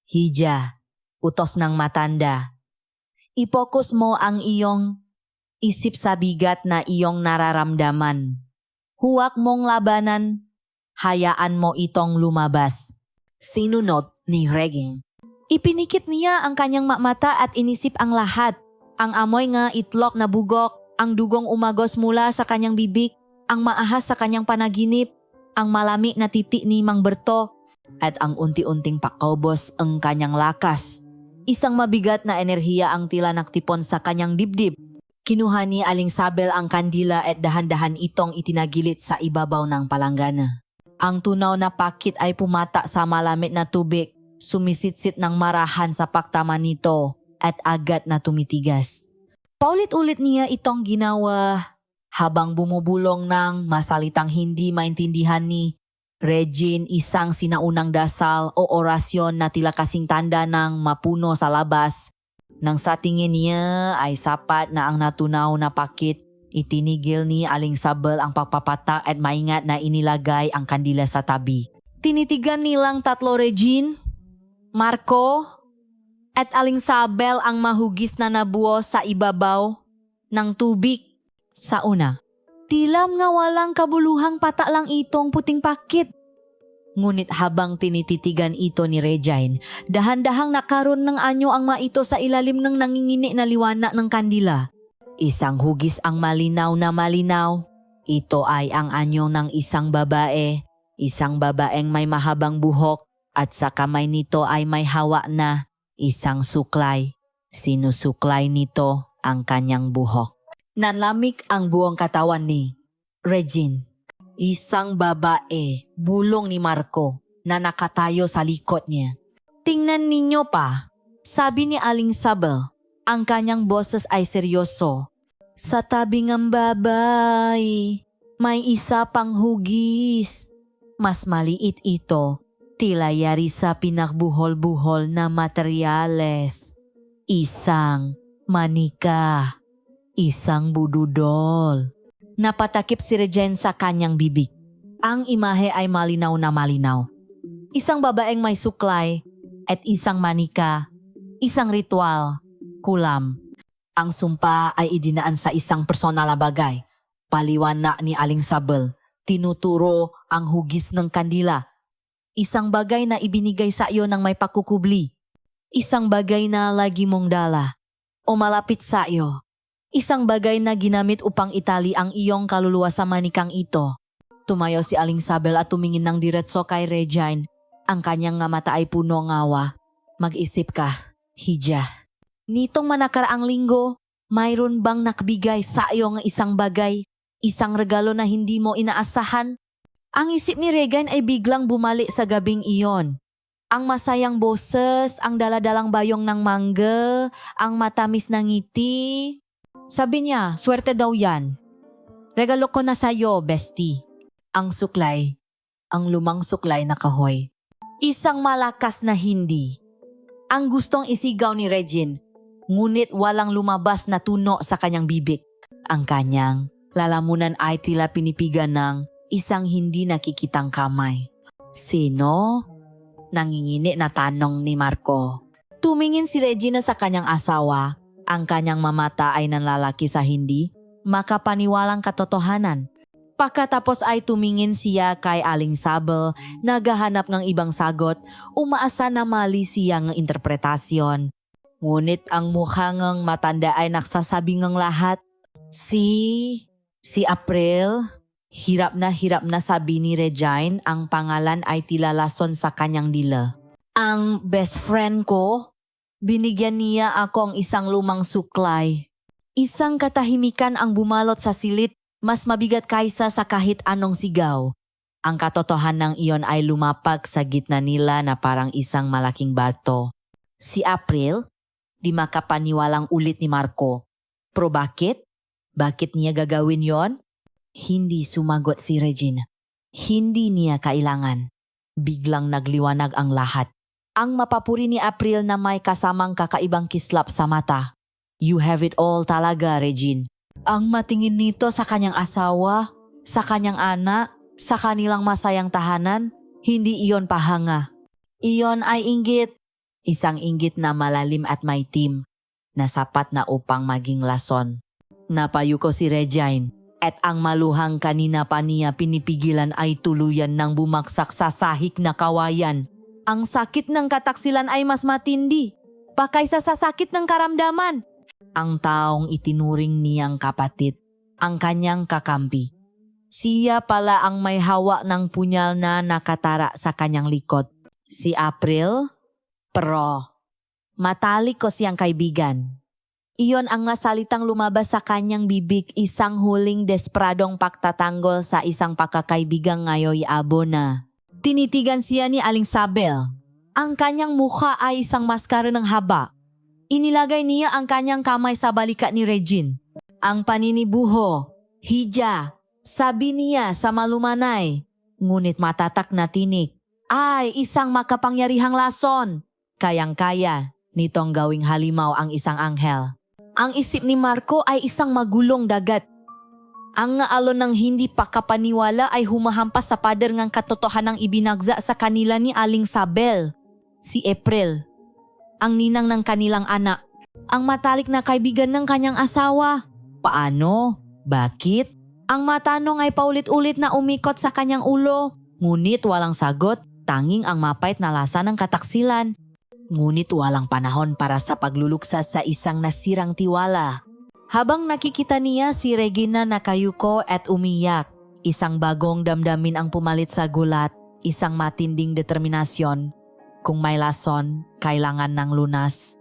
Hija, utos ng matanda. I-focus mo ang iyong Isip sa bigat na iyong nararamdaman. Huwag mong labanan. Hayaan mo itong lumabas. Sinunod ni Regine. Ipinikit niya ang kanyang mata at inisip ang lahat. Ang amoy nga itlog na bugok, ang dugong umagos mula sa kanyang bibig, ang maahas sa kanyang panaginip, ang malami na titi ni Mang Berto, at ang unti-unting pakobos ang kanyang lakas. Isang mabigat na enerhiya ang tila naktipon sa kanyang dibdib. Kinuha ni Aling Sabel ang kandila at dahan-dahan itong itinagilit sa ibabaw ng palanggana. Ang tunaw na pakit ay pumata sa malamig na tubig, sumisitsit ng marahan sa paktaman nito at agad na tumitigas. Paulit-ulit niya itong ginawa habang bumubulong ng masalitang hindi maintindihan ni Regine, isang sinaunang dasal o orasyon na tila kasing tanda ng mapuno sa labas. Nang sa tingin niya ay sapat na ang natunaw na pakit, itinigil ni Aling Sabel ang pagpapata at maingat na inilagay ang kandila sa tabi. Tinitigan nilang tatlo Regine, Marco, at Aling Sabel ang mahugis na nabuo sa ibabaw ng tubig. Sa una, tilam nga walang kabuluhang pata lang itong puting pakit. Ngunit habang tinititigan ito ni Regine, dahan-dahang nakaroon ng anyo ang maito sa ilalim ng nangingini na liwanag ng kandila. Isang hugis ang malinaw na malinaw. Ito ay ang anyo ng isang babaeng may mahabang buhok at sa kamay nito ay may hawak na isang suklay. Sinusuklay nito ang kanyang buhok. Nanlamig ang buong katawan ni Regine. Isang babae, bulong ni Marco, na nakatayo sa likod niya. Tingnan ninyo pa, sabi ni Aling Sabel. Ang kanyang boses ay seryoso. Sa tabi ng babae, may isa pang hugis. Mas maliit ito, tila yari sa pinakbuhol-buhol na materyales. Isang manika, isang bududol. Napatakip si Regine sa kanyang bibig. Ang imahe ay malinaw na malinaw. Isang babaeng may suklay at isang manika, isang ritual, kulam. Ang sumpa ay idinaan sa isang personal na bagay. Paliwanag ni Aling Sabel, tinuturo ang hugis ng kandila. Isang bagay na ibinigay sa iyo ng may pakukubli. Isang bagay na lagi mong dala o malapit sa iyo. Isang bagay na ginamit upang itali ang iyong kaluluwa sa manikang ito. Tumayo si Aling Sabel at tumingin ng diretso kay Regine. Ang kanyang nga mata ay puno ng awa. Mag-isip ka, Hija. Nitong manakaraang linggo, mayroon bang nakbigay sa iyo ng isang bagay, isang regalo na hindi mo inaasahan? Ang isip ni Regine ay biglang bumalik sa gabing iyon. Ang masayang boses, ang daladalang bayong ng mangga, ang matamis na ngiti. Sabi niya, swerte daw yan. Regalo ko na sa'yo, bestie. Ang suklay, ang lumang suklay na kahoy. Isang malakas na hindi. Ang gustong isigaw ni Regine, ngunit walang lumabas na tuno sa kanyang bibig. Ang kanyang lalamunan ay tila pinipigan ng isang hindi nakikitang kamay. Sino? Nangingini na tanong ni Marco. Tumingin si Regina sa kanyang asawa. Ang kanyang mamata ay nanlalaki sa hindi makapaniwalang katotohanan. Pagkatapos ay tumingin siya kay Aling Sabel, naghahanap ng ibang sagot, umaasa na mali siya ng interpretasyon. Ngunit ang mukha ng matanda ay nagsasabi ng lahat. Si April, hirap na sabi ni Regine, ang pangalan ay tila lason sa kanyang dila. Ang best friend ko? Binigyan niya ako ang isang lumang suklay. Isang katahimikan ang bumalot sa silid, mas mabigat kaysa sa kahit anong sigaw. Ang katotohanan ng iyon ay lumapag sa gitna nila na parang isang malaking bato. Si April? Di makapaniwalang ulit ni Marco. Pero bakit? Bakit niya gagawin yon? Hindi sumagot si Regine. Hindi niya kailangan. Biglang nagliwanag ang lahat. Ang mapapuri ni April na may kasamang kakaibang kislap sa mata. You have it all talaga, Regine. Ang matingin nito sa kanyang asawa, sa kanyang anak, sa kanilang masayang tahanan, hindi iyon pahanga. Iyon ay inggit. Isang inggit na malalim at maitim, na sapat na upang maging lason. Napayo ko si Regine. At ang maluhang kanina pa niya pinipigilan ay tuluyan ng bumaksak sa sahig na kawayan. Ang sakit ng kataksilan ay mas matindi pa kaysa sa sakit ng karamdaman. Ang taong itinuring niyang kapatid, ang kanyang kakampi. Siya pala ang may hawak ng punyal na nakatara sa kanyang likod. Si April? Pero matalik ko siyang kaibigan. Iyon ang nga salitang lumabas sa kanyang bibig, isang huling despradong pagtatanggol sa isang pagkakaibigang ngayoy abo na. Tinitigan siya ni Aling Sabel. Ang kanyang mukha ay isang maskara ng haba. Inilagay niya ang kanyang kamay sa balikat ni Regine. Ang paninibuho, hija, sabi niya sa malumanay. Ngunit matatak na tinik. Ay, isang makapangyarihang lason. Kayang-kaya nitong gawing halimaw ang isang anghel. Ang isip ni Marco ay isang magulong dagat. Ang nga alon ng hindi pakapaniwala ay humahampas sa pader ngang katotohanang ibinagza sa kanila ni Aling Sabel, si April, ang ninang ng kanilang anak, ang matalik na kaibigan ng kanyang asawa. Paano? Bakit? Ang matanong ay paulit-ulit na umikot sa kanyang ulo, ngunit walang sagot, tanging ang mapait na lasa ng kataksilan. Ngunit walang panahon para sa pagluluksa sa isang nasirang tiwala. Habang nakikita niya si Regina nakayuko at umiyak, isang bagong damdamin ang pumalit sa gulat, isang matinding determinasyon. Kung may lason, kailangan ng lunas.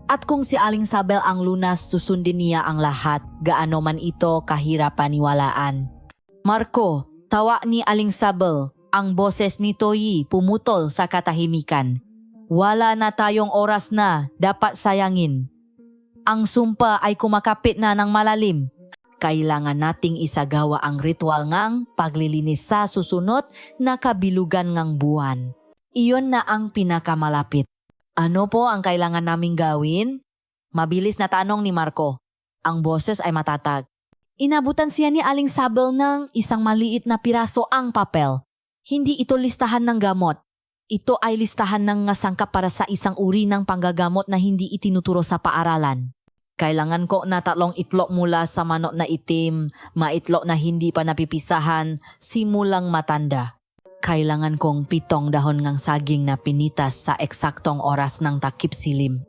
At kung si Aling Sabel ang lunas, susundin niya ang lahat, gaano man ito kahirap paniwalaan. Marco, tawa ni Aling Sabel, ang boses ni Toyi pumutol sa katahimikan. Wala na tayong oras na dapat sayangin. Ang sumpa ay kumakapit na ng malalim. Kailangan nating isagawa ang ritual ngang paglilinis sa susunod na kabilugan ngang buwan. Iyon na ang pinakamalapit. Ano po ang kailangan naming gawin? Mabilis na tanong ni Marco. Ang boses ay matatag. Inabutan siya ni Aling Sabel ng isang maliit na piraso ang papel. Hindi ito listahan ng gamot. Ito ay listahan ng sangkap para sa isang uri ng panggagamot na hindi itinuturo sa paaralan. Kailangan ko na 3 itlog mula sa manok na itim, maitlog na hindi pa napipisahan, simulang matanda. Kailangan kong 7 dahon ng saging na pinitas sa eksaktong oras ng takip silim.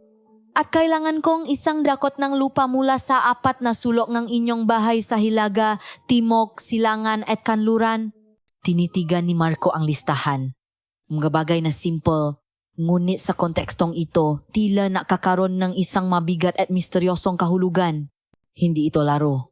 At kailangan kong 1 dakot ng lupa mula sa 4 na sulok ng inyong bahay sa Hilaga, Timog, Silangan at Kanluran. Tinitigan ni Marco ang listahan. Mga bagay na simple, ngunit sa kontekstong ito, tila nakakaroon ng isang mabigat at misteryosong kahulugan. Hindi ito laro.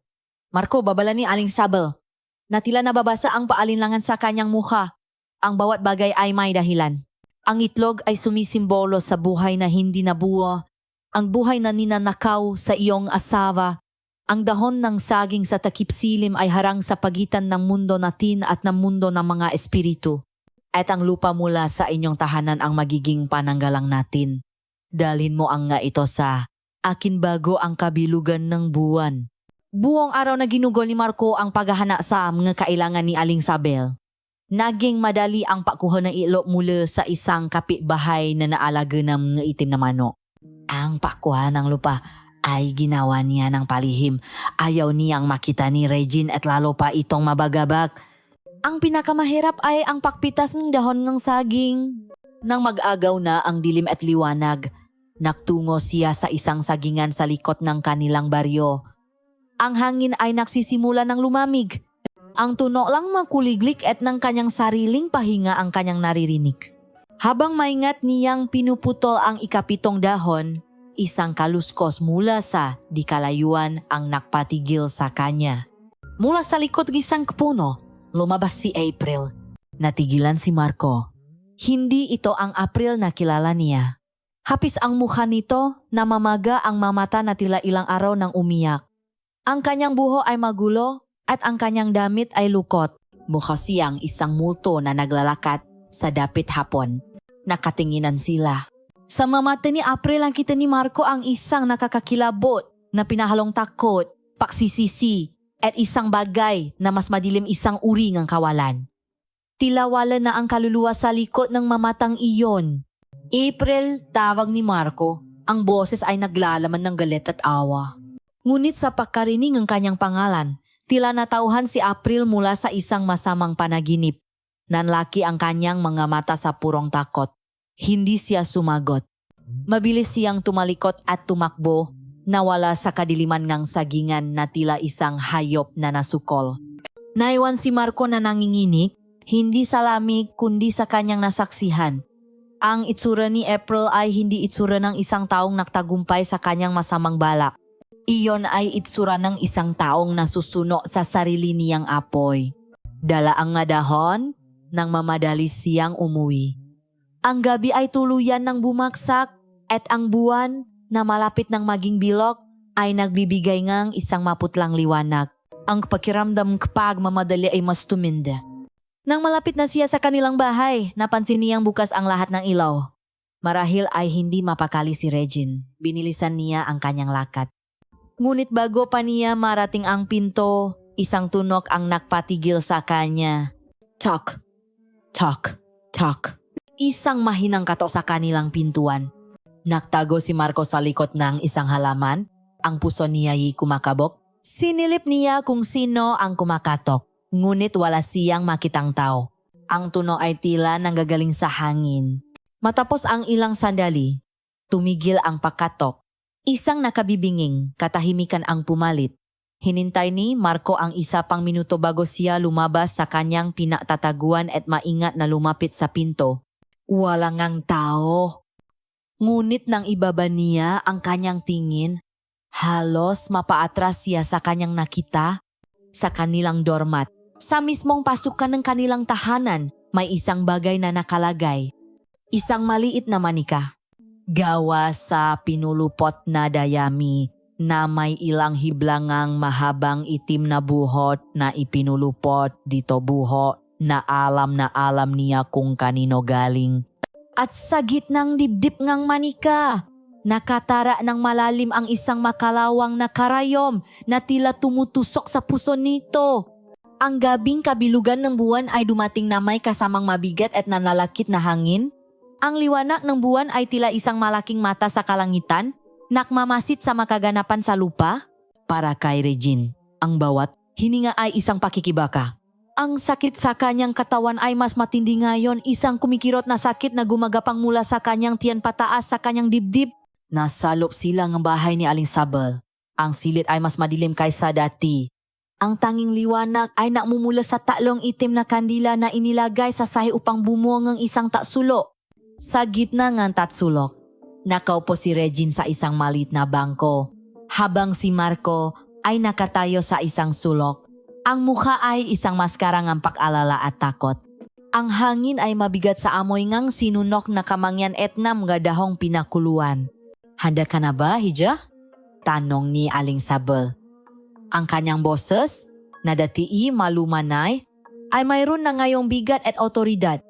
Marco, babala ni Aling Sabel. Na tila nababasa ang paalinlangan sa kanyang mukha. Ang bawat bagay ay may dahilan. Ang itlog ay sumisimbolo sa buhay na hindi nabuo. Ang buhay na ninanakaw sa iyong asawa. Ang dahon ng saging sa takip silim ay harang sa pagitan ng mundo natin at ng mundo ng mga espiritu. At ang lupa mula sa inyong tahanan ang magiging pananggalang natin. Dalhin mo ang nga ito sa akin bago ang kabilugan ng buwan. Buong araw na ginugol ni Marco ang paghahana sa mga kailangan ni Aling Sabel. Naging madali ang pakuha ng ilok mula sa isang kapitbahay na naalaga ng mga itim na manok. Ang pakuha ng lupa ay ginawa niya ng palihim. Ayaw niyang makita ni Regine at lalo pa itong mabagabak. Ang pinakamahirap ay ang pagpitas ng dahon ng saging. Nang mag-agaw na ang dilim at liwanag, naktungo siya sa isang sagingan sa likod ng kanilang baryo. Ang hangin ay nagsisimula ng lumamig. Ang tunog lang makuliglik at ng kanyang sariling pahinga ang kanyang naririnig. Habang maingat niyang pinuputol ang 7 dahon, isang kaluskos mula sa di kalayuan ang nakpatigil sa kanya. Mula sa likod gisang puno, lumabas si April. Natigilan si Marco. Hindi ito ang April na kilala niya. Hapis ang mukha nito, namamaga ang mamata na tila ilang araw nang umiyak. Ang kanyang buho ay magulo at ang kanyang damit ay lukot. Mukha siyang isang multo na naglalakat sa dapit hapon. Nakatinginan sila. Sa mamata ni April ang kita ni Marco ang isang nakakakilabot na pinahalong takot, paksisisi, at isang bagay na mas madilim isang uri ng kawalan. Tilawala na ang kaluluwa sa likod ng mamatang iyon. April, tawag ni Marco. Ang boses ay naglalaman ng galit at awa. Ngunit sa pagkarinig ng kanyang pangalan, tila natauhan si April mula sa isang masamang panaginip. Nanlaki ang kanyang mga mata sa purong takot. Hindi siya sumagot. Mabilis siyang tumalikot at tumakbo, nawala sa kadiliman ng sagingan na tila isang hayop na nasukol. Naiwan si Marco na nanginginig, hindi sa lamig kundi sa kanyang nasaksihan. Ang itsura ni April ay hindi itsura ng isang taong nagtagumpay sa kanyang masamang balak. Iyon ay itsura ng isang taong nasusuno sa sarili niyang apoy. Dala ang nga dahon, nang mamadali siyang umuwi. Ang gabi ay tuluyan ng bumaksak at ang buwan na malapit ng maging bilog ay nagbibigay ngang isang maputlang liwanag. Ang pakiramdam kapag mamadali ay mas tuminda. Nang malapit na siya sa kanilang bahay, napansin niyang bukas ang lahat ng ilaw. Marahil ay hindi mapakali si Regine. Binilisan niya ang kanyang lakad. Ngunit bago pa niya marating ang pinto, isang tunok ang nagpatigil sa kanya. Tok, tok, tok. Isang mahinang katok sa kanilang pintuan. Nagtago si Marco sa likod ng isang halaman. Ang puso niya ay kumakabok. Sinilip niya kung sino ang kumakatok. Ngunit wala siyang makitang tao. Ang tunog ay tila nanggagaling sa hangin. Matapos ang ilang sandali, tumigil ang pagkatok. Isang nakabibinging, katahimikan ang pumalit. Hinintay ni Marco ang isa pang minuto bago siya lumabas sa kanyang pinatataguan at maingat na lumapit sa pinto. Wala ngang tao. Ngunit nang ibaba niya ang kanyang tingin, halos mapaatras siya sa kanyang nakita sa kanilang doormat. Sa mismong pasukan ng kanilang tahanan, may isang bagay na nakalagay. Isang maliit na manika. Gawa sa pinulupot na dayami na may ilang hiblangang mahabang itim na buhot na ipinulupot dito buho na alam niya kung kanino galing. At sa gitnang dibdib ngang manika, nakatara ng malalim ang isang makalawang na karayom na tila tumutusok sa puso nito. Ang gabing kabilugan ng buwan ay dumating na may kasamang mabigat at nanlalakit na hangin. Ang liwanag ng buwan ay tila isang malaking mata sa kalangitan, nakmamasid sa makaganapan sa lupa. Para kay Regine, ang bawat hininga ay isang pakikibaka. Ang sakit sa kanyang katawan ay mas matindi ngayon, isang kumikirot na sakit na gumagapang mula sa kanyang tiyan pataas sa kanyang dibdib. Nasalop sila ng bahay ni Aling Sabel. Ang silid ay mas madilim kaysa dati. Ang tanging liwanag ay nakmumula sa tatlong itim na kandila na inilagay sa sahi upang bumuo ng isang tatsulo. Sa gitna ng tatsulok, nakaupo si Regine sa isang maliit na bangko, habang si Marco ay nakatayo sa isang sulok. Ang mukha ay isang maskara ng pag-alala at takot. Ang hangin ay mabigat sa amoy ngang sinunok na kamangyan etnam nga dahong pinakuluan. Handa ka na ba, Hija? Tanong ni Aling Sabel. Ang kanyang boses, na datii malumanay, ay mayroon na ngayong bigat at otoridad.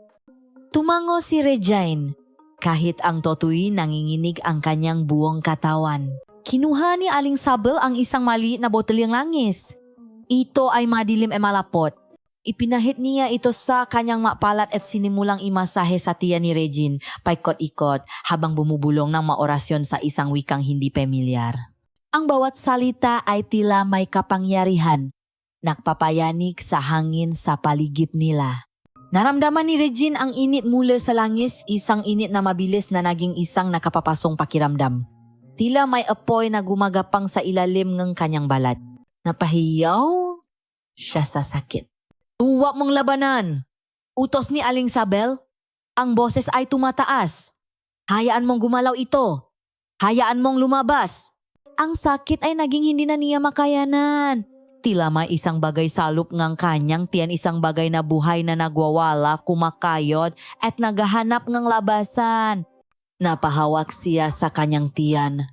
Tumango si Regine, kahit ang totoy nanginginig ang kanyang buong katawan. Kinuha ni Aling Sabel ang isang maliit na boteleng langis. Ito ay madilim e malapot. Ipinahit niya ito sa kanyang mapalat at sinimulang imasahe sa tiyan ni Regine, paikot-ikot habang bumubulong ng maorasyon sa isang wikang hindi pamilyar. Ang bawat salita ay tila may kapangyarihan, nakpapayanig sa hangin sa paligid nila. Naramdaman ni Regine ang init mula sa langis, isang init na mabilis na naging isang nakapapasong pakiramdam. Tila may apoy na gumagapang sa ilalim ng kanyang balat. Napahiyaw siya sa sakit. Tuwak mong labanan! Utos ni Aling Sabel. Ang boses ay tumataas. Hayaan mong gumalaw ito. Hayaan mong lumabas. Ang sakit ay naging hindi na niya makayanan. Tila may isang bagay salop ngang kanyang tiyan, isang bagay na buhay na nagwawala, kumakayod at naghahanap ng labasan. Napahawak siya sa kanyang tiyan.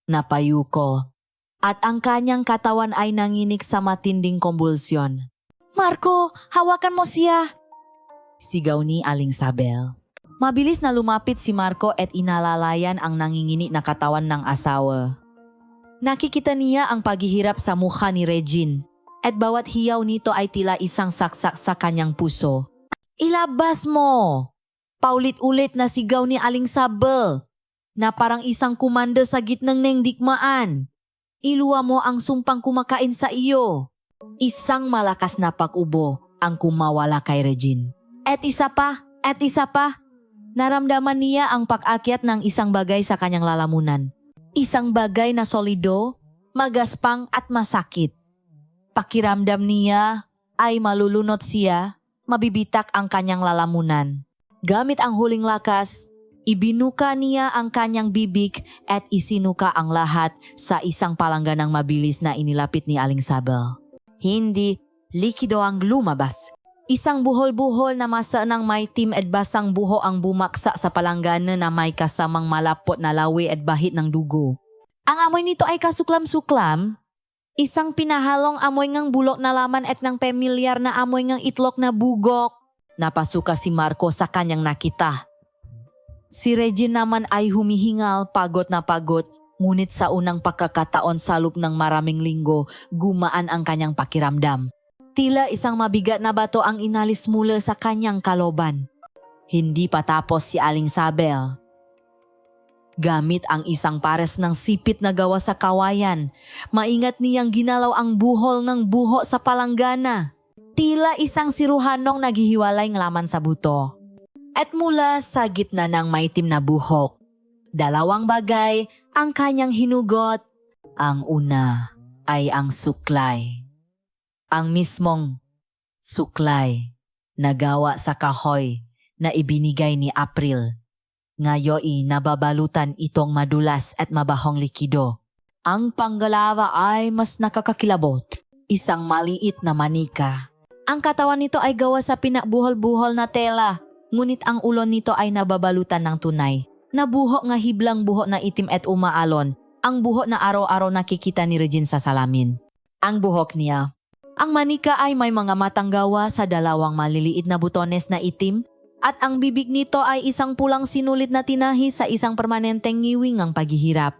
Napayuko. At ang kanyang katawan ay nanginig sa matinding konvulsyon. Marco, hawakan mo siya! Sigaw ni Aling Sabel. Mabilis na lumapit si Marco at inalalayan ang nangingini na katawan ng asawa. Nakikita niya ang paghihirap sa mukha ni Regine at bawat hiyaw nito ay tila isang saksak sa kanyang puso. Ilabas mo! Paulit-ulit na sigaw ni Aling Sabel na parang isang kumanda sa gitnang ng digmaan. Iluwa mo ang sumpang kumakain sa iyo. Isang malakas na pag-ubo ang kumawala kay Regine. At isa pa. Naramdaman niya ang pag-akyat ng isang bagay sa kanyang lalamunan. Isang bagay na solido, magaspang at masakit. Pakiramdam niya ay malulunod siya, mabibitak ang kanyang lalamunan. Gamit ang huling lakas, ibinuka niya ang kanyang bibig at isinuka ang lahat sa isang palangganang mabilis na inilapit ni Aling Sabel. Hindi, likido ang lumabas. Isang buhol-buhol na masa ng may tim at basang buho ang bumaksa sa palanggana na may kasamang malapot na lawi at bahit ng dugo. Ang amoy nito ay kasuklam-suklam. Isang pinahalong amoy ngang bulok na laman at ng pamilyar na amoy ngang itlog na bugok. Napasuka si Marco sa kanyang nakita. Si Regine naman ay humihingal, pagod na pagod. Ngunit sa unang pagkakataon sa loob ng maraming linggo, gumaan ang kanyang pakiramdam. Tila isang mabigat na bato ang inalis mula sa kanyang kaloban. Hindi pa tapos si Aling Sabel. Gamit ang isang pares ng sipit na gawa sa kawayan, maingat niyang ginalaw ang buhol ng buho sa palanggana. Tila isang siruhanong naghihiwalay ng laman sa buto. At mula sa gitna ng maitim na buhok, dalawang bagay ang kanyang hinugot. Ang una ay ang suklay. Ang mismong suklay na gawa sa kahoy na ibinigay ni April. Ngayon nababalutan itong madulas at mabahong likido. Ang panggalawa ay mas nakakakilabot. Isang maliit na manika. Ang katawan nito ay gawa sa pinabuhol-buhol na tela, ngunit ang ulo nito ay nababalutan ng tunay. Nabuho nga hiblang buho na itim at umaalon, ang buho na araw-araw nakikita ni Regine sa salamin. Ang buhok niya. Ang manika ay may mga matang gawa sa dalawang maliliit na butones na itim, at ang bibig nito ay isang pulang sinulit na tinahi sa isang permanenteng ngiwing ang paghihirap.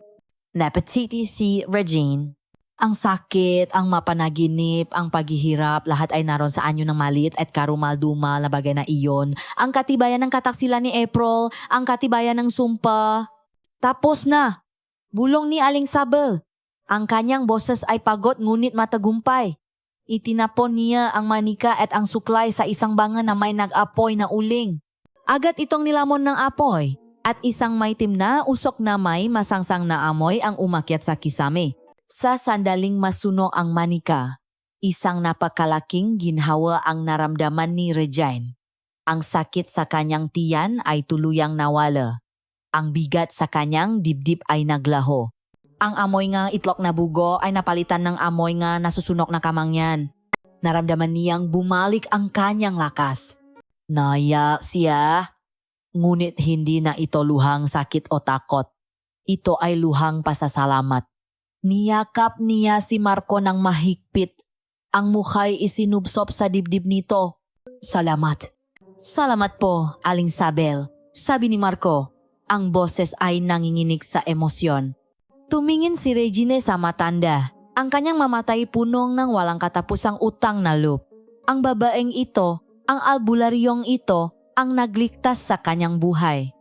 Napatiti si Regine. Ang sakit, ang mapanaginip, ang paghihirap, lahat ay naroon sa anyo ng maliit at karumal-dumal na bagay na iyon. Ang katibayan ng kataksilan ni April, ang katibayan ng sumpa. Tapos na! Bulong ni Aling Sabel. Ang kanyang boses ay pagod ngunit matagumpay. Itinapon niya ang manika at ang suklay sa isang banga na may nag-apoy na uling. Agad itong nilamon ng apoy at isang maitim na usok na may masangsang na amoy ang umakyat sa kisame. Sa sandaling masuno ang manika, isang napakalaking ginhawa ang naramdaman ni Regine. Ang sakit sa kanyang tiyan ay tuluyang nawala. Ang bigat sa kanyang dibdib ay naglaho. Ang amoy nga itlog na bugo ay napalitan ng amoy nga nasusunok na kamangyan. Naramdaman niyang bumalik ang kanyang lakas. Naiyak siya, ngunit hindi na ito luhang sakit o takot. Ito ay luhang pasasalamat. Niyakap niya si Marco ng mahigpit. Ang mukha'y isinubsop sa dibdib nito. Salamat. Salamat po, Aling Sabel, sabi ni Marco. Ang boses ay nanginginig sa emosyon. Tumingin si Regine sa matanda. Ang kanyang mamatay punong ng walang katapusang utang na loob. Ang babaeng ito, ang albularyong ito, ang nagligtas sa kanyang buhay.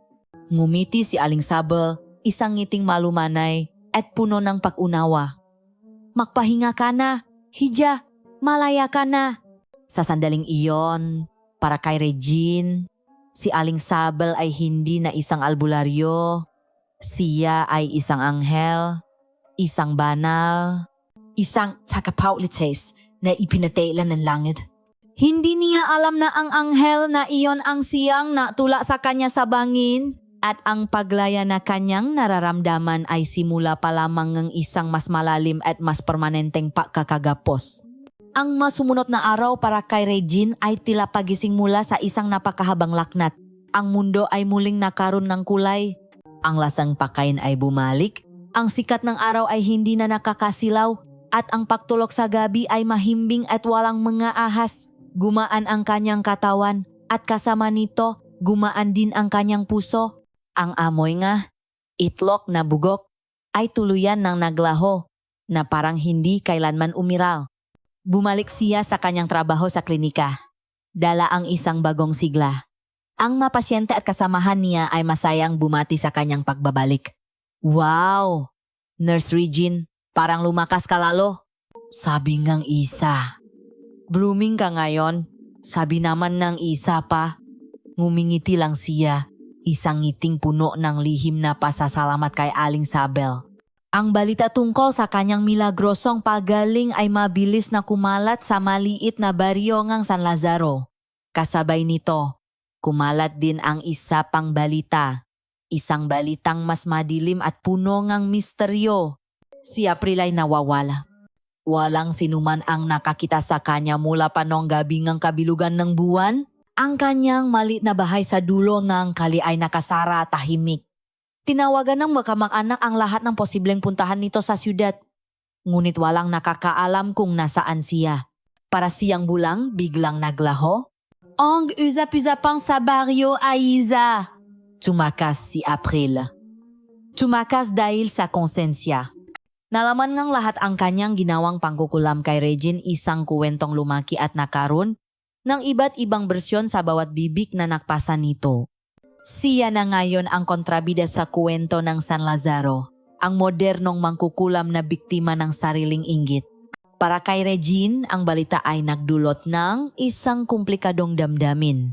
Ngumiti si Aling Sabel, isang ngiting malumanay at puno ng pag-unawa. Magpahinga ka na, Hija, malaya ka na. Sa sandaling iyon, para kay Regine, si Aling Sabel ay hindi na isang albularyo. Siya ay isang anghel, isang banal, isang takapaulites na ipinatela ng langit. Hindi niya alam na ang anghel na iyon ang siyang natula sa kanya sa bangin. At ang paglaya na kanyang nararamdaman ay simula pa lamang ng isang mas malalim at mas permanenteng pagkakagapos. Ang masumunod na araw para kay Regine ay tila pagising mula sa isang napakahabang laknat. Ang mundo ay muling nakaroon ng kulay. Ang lasang pagkain ay bumalik. Ang sikat ng araw ay hindi na nakakasilaw. At ang pagtulog sa gabi ay mahimbing at walang mga ahas. Gumaan ang kanyang katawan at kasama nito, gumaan din ang kanyang puso. Ang amoy nga, itlog na bugok, ay tuluyan ng naglaho na parang hindi kailanman umiral. Bumalik siya sa kanyang trabaho sa klinika. Dala ang isang bagong sigla. Ang mga pasyente at kasamahan niya ay masayang bumati sa kanyang pagbabalik. Wow! Nurse Regine, Parang lumakas ka lalo. Sabi ngang isa. Blooming ka ngayon. Sabi naman ng isa pa. Ngumingiti lang siya. Isang ngiting puno ng lihim na pasasalamat kay Aling Sabel. Ang balita tungkol sa kanyang milagrosong pagaling ay mabilis na kumalat sa maliit na baryo ngang San Lazaro. Kasabay nito, kumalat din ang isa pang balita. Isang balitang mas madilim at puno ngang misteryo. Si April ay nawawala. Walang sinuman ang nakakita sa kanya mula pa noong gabi ngang kabilugan ng buwan. Ang kanyang maliit na bahay sa dulo ng kali ay nakasara at tahimik. Tinawagan ng magkamag-anak ang lahat ng posibleng puntahan nito sa syudad. Ngunit walang nakakaalam kung nasaan siya. Para siyang bulang, biglang naglaho. Ang usap-usapang sa baryo, Aiza! Tumakas si April. Tumakas dahil sa konsensya. Nalaman ngang lahat ang kanyang ginawang pangkukulam kay Regine, isang kuwentong lumaki at nakaroon ng iba't ibang bersyon sa bawat bibig na nakpasa nito. Siya na ngayon ang kontrabida sa kwento ng San Lazaro, ang modernong mangkukulam na biktima ng sariling inggit. Para kay Regine, ang balita ay nagdulot ng isang komplikadong damdamin.